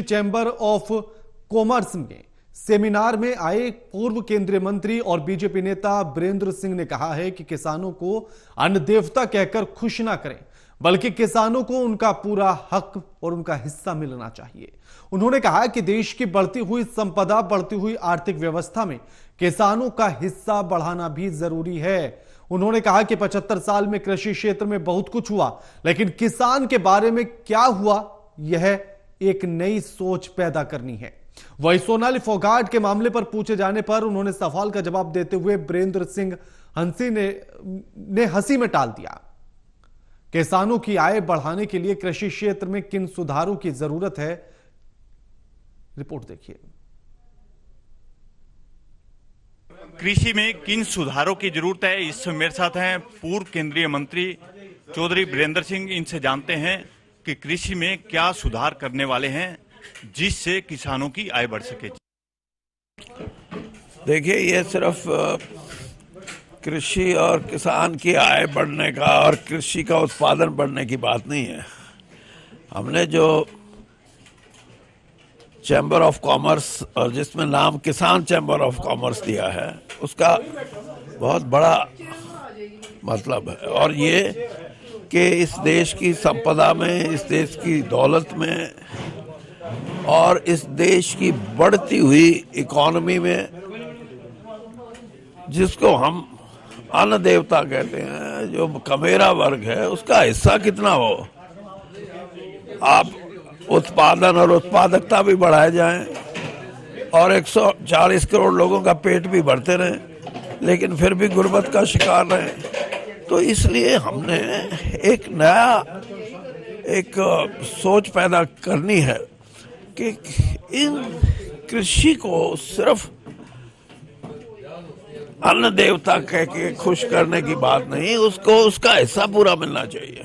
Chamber of commerce में seminar में आए पूर्व केंद्रीय मंत्री और बीजेपी नेता बीरेंद्र सिंह ने कहा है कि किसानों को अन्न देवता कहकर खुश ना करें, बल्कि किसानों को उनका पूरा हक और उनका हिस्सा मिलना चाहिए। उन्होंने कहा कि देश की बढ़ती हुई संपदा, बढ़ती हुई आर्थिक व्यवस्था में किसानों का हिस्सा बढ़ाना भी जरूरी है। उन्होंने कहा कि 75 साल में कृषि क्षेत्र में बहुत कुछ हुआ, लेकिन किसान के बारे में क्या हुआ, यह एक नई सोच पैदा करनी है। वही सोनाली फोगाट के मामले पर पूछे जाने पर उन्होंने सवाल का जवाब देते हुए बीरेंद्र सिंह ने हंसी में टाल दिया। किसानों की आय बढ़ाने के लिए कृषि क्षेत्र में किन सुधारों की जरूरत है, रिपोर्ट देखिए। कृषि में किन सुधारों की जरूरत है, इस मेरे साथ हैं पूर्व केंद्रीय मंत्री चौधरी बीरेंद्र सिंह। इनसे जानते हैं कि कृषि में क्या सुधार करने वाले हैं जिससे किसानों की आय बढ़ सके। देखिए, ये सिर्फ कृषि और किसान की आय बढ़ने का और कृषि का उत्पादन बढ़ने की बात नहीं है। हमने जो चैम्बर ऑफ कॉमर्स और जिसमें नाम किसान चैम्बर ऑफ कॉमर्स दिया है, उसका बहुत बड़ा मतलब है। और ये कि इस देश की संपदा में, इस देश की दौलत में और इस देश की बढ़ती हुई इकोनॉमी में, जिसको हम अन्न देवता कहते हैं, जो कमेरा वर्ग है, उसका हिस्सा कितना हो। आप उत्पादन और उत्पादकता भी बढ़ाए जाएं और 140 करोड़ लोगों का पेट भी भरते रहें, लेकिन फिर भी गुर्बत का शिकार रहें। तो इसलिए हमने एक नया सोच पैदा करनी है कि इन कृषि को सिर्फ अन्न देवता कह के खुश करने की बात नहीं, उसको उसका हिस्सा पूरा मिलना चाहिए।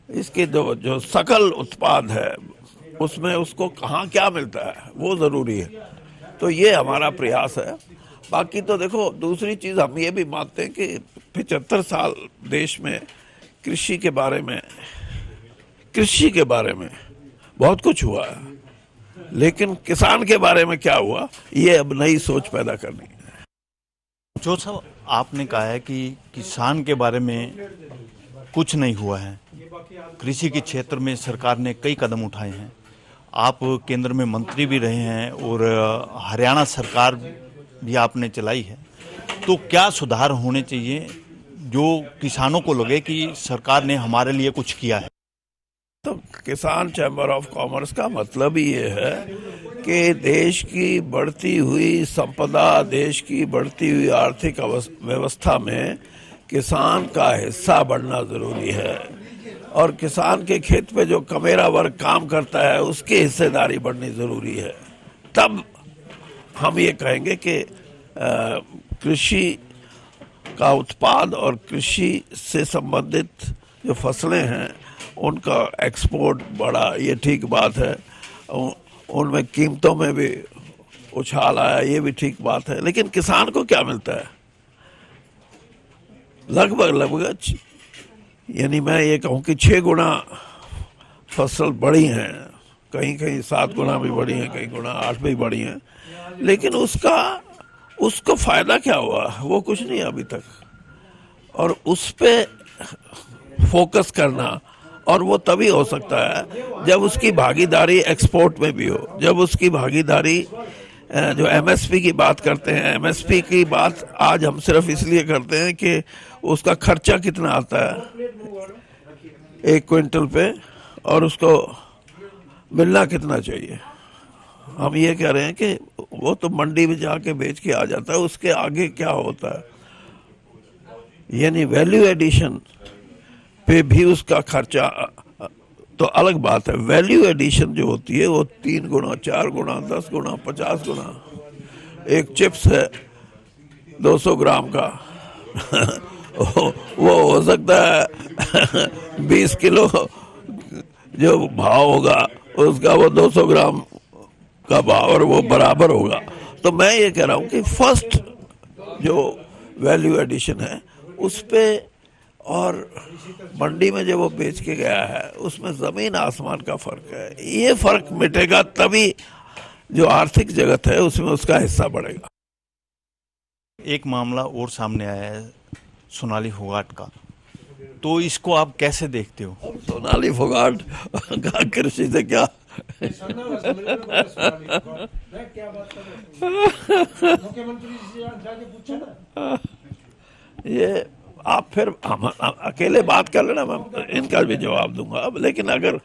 इसके जो सकल उत्पाद है उसमें उसको कहाँ क्या मिलता है वो जरूरी है। तो ये हमारा प्रयास है। बाकी तो देखो, दूसरी चीज हम ये भी मानते हैं कि 75 साल देश में कृषि के बारे में बहुत कुछ हुआ है, लेकिन किसान के बारे में क्या हुआ, ये अब नई सोच पैदा करनी है। जो सब आपने कहा है कि किसान के बारे में कुछ नहीं हुआ है, कृषि के क्षेत्र में सरकार ने कई कदम उठाए हैं। आप केंद्र में मंत्री भी रहे हैं और हरियाणा सरकार भी आपने चलाई है, तो क्या सुधार होने चाहिए जो किसानों को लगे कि सरकार ने हमारे लिए कुछ किया है? तो किसान चैम्बर ऑफ कॉमर्स का मतलब ही ये है कि देश की बढ़ती हुई संपदा, देश की बढ़ती हुई आर्थिक व्यवस्था में किसान का हिस्सा बढ़ना जरूरी है। और किसान के खेत पे जो कमेरा वर्ग काम करता है, उसकी हिस्सेदारी बढ़नी जरूरी है। तब हम ये कहेंगे कि कृषि का उत्पाद और कृषि से संबंधित जो फसलें हैं उनका एक्सपोर्ट बढ़ा, ये ठीक बात है। उनमें कीमतों में भी उछाल आया, ये भी ठीक बात है। लेकिन किसान को क्या मिलता है? लगभग यानी मैं ये कहूँ कि 6 गुना फसल बढ़ी हैं, कहीं 7 गुना भी बढ़ी हैं, कहीं गुना 8 भी बढ़ी हैं, लेकिन उसको फायदा क्या हुआ? वो कुछ नहीं अभी तक। और उस पे फोकस करना, और वो तभी हो सकता है जब उसकी भागीदारी एक्सपोर्ट में भी हो, जब उसकी भागीदारी, जो एमएसपी की बात करते हैं, एमएसपी की बात आज हम सिर्फ इसलिए करते हैं कि उसका खर्चा कितना आता है 1 क्विंटल पे और उसको मिलना कितना चाहिए। हम ये कह रहे हैं कि वो तो मंडी में जाके बेच के आ जाता है, उसके आगे क्या होता है, यानी वैल्यू एडिशन पे भी उसका खर्चा तो अलग बात है। वैल्यू एडिशन जो होती है वो 3 गुना, 4 गुना, 10 गुना, 50 गुना। एक चिप्स है 200 ग्राम का वो हो सकता है 20 किलो जो भाव होगा उसका वो 200 ग्राम का भाव, और वो बराबर होगा। तो मैं ये कह रहा हूँ कि फर्स्ट जो वैल्यू एडिशन है उस पे और मंडी में जो वो बेच के गया है उसमें जमीन आसमान का फर्क है। ये फर्क मिटेगा तभी जो आर्थिक जगत है उसमें उसका हिस्सा बढ़ेगा। एक मामला और सामने आया है सोनाली फोगाट का, तो इसको आप कैसे देखते हो? सोनाली फोगाट का कृषि से क्या ये आप फिर हम अकेले बात कर लेना, मैं इनका भी जवाब दूंगा। अब लेकिन अगर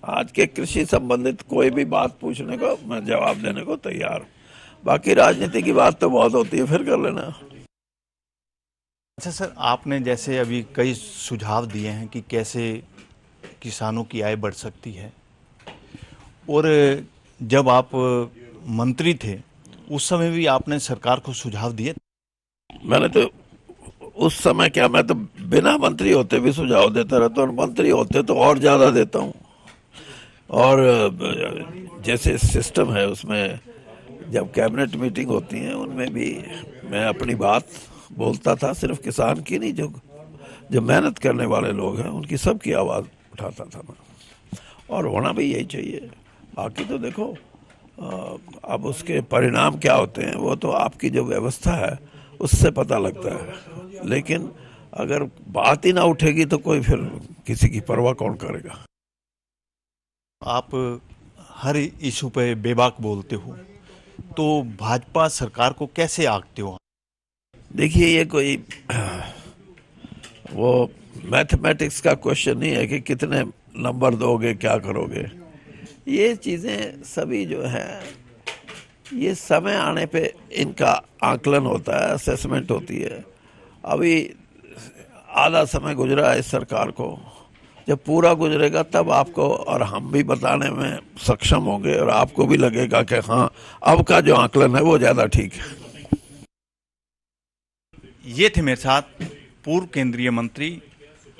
आज के कृषि संबंधित कोई भी बात पूछने को मैं जवाब देने को तैयार हूं। बाकी राजनीति की बात तो बहुत होती है, फिर कर लेना। अच्छा सर, आपने जैसे अभी कई सुझाव दिए हैं कि कैसे किसानों की आय बढ़ सकती है, और जब आप मंत्री थे उस समय भी आपने सरकार को सुझाव दिए। मैंने तो उस समय क्या, मैं तो बिना मंत्री होते भी सुझाव देता रहता हूँ, और मंत्री होते तो और ज्यादा देता हूँ। और जैसे सिस्टम है उसमें जब कैबिनेट मीटिंग होती है उनमें भी मैं अपनी बात बोलता था, सिर्फ किसान की नहीं, जो मेहनत करने वाले लोग हैं उनकी सबकी आवाज़ उठाता था मैं, और होना भी यही चाहिए। बाकी तो देखो अब उसके परिणाम क्या होते हैं वो तो आपकी जो व्यवस्था है उससे पता लगता है, लेकिन अगर बात ही ना उठेगी तो कोई फिर किसी की परवाह कौन करेगा। आप हर इशू पे बेबाक बोलते हो, तो भाजपा सरकार को कैसे आंकते हो? देखिए ये कोई वो मैथमेटिक्स का क्वेश्चन नहीं है कि कितने नंबर दोगे क्या करोगे। ये चीज़ें सभी जो है ये समय आने पे इनका आकलन होता है, असेसमेंट होती है। अभी आधा समय गुजरा है इस सरकार को, जब पूरा गुजरेगा तब आपको और हम भी बताने में सक्षम होंगे, और आपको भी लगेगा कि हाँ अब का जो आकलन है वो ज़्यादा ठीक है। ये थे मेरे साथ पूर्व केंद्रीय मंत्री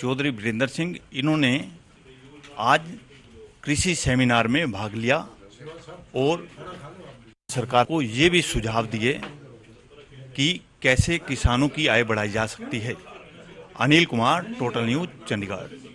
चौधरी वीरेंद्र सिंह। इन्होंने आज कृषि सेमिनार में भाग लिया और सरकार को ये भी सुझाव दिए कि कैसे किसानों की आय बढ़ाई जा सकती है। Anil Kumar, total news, Chandigarh.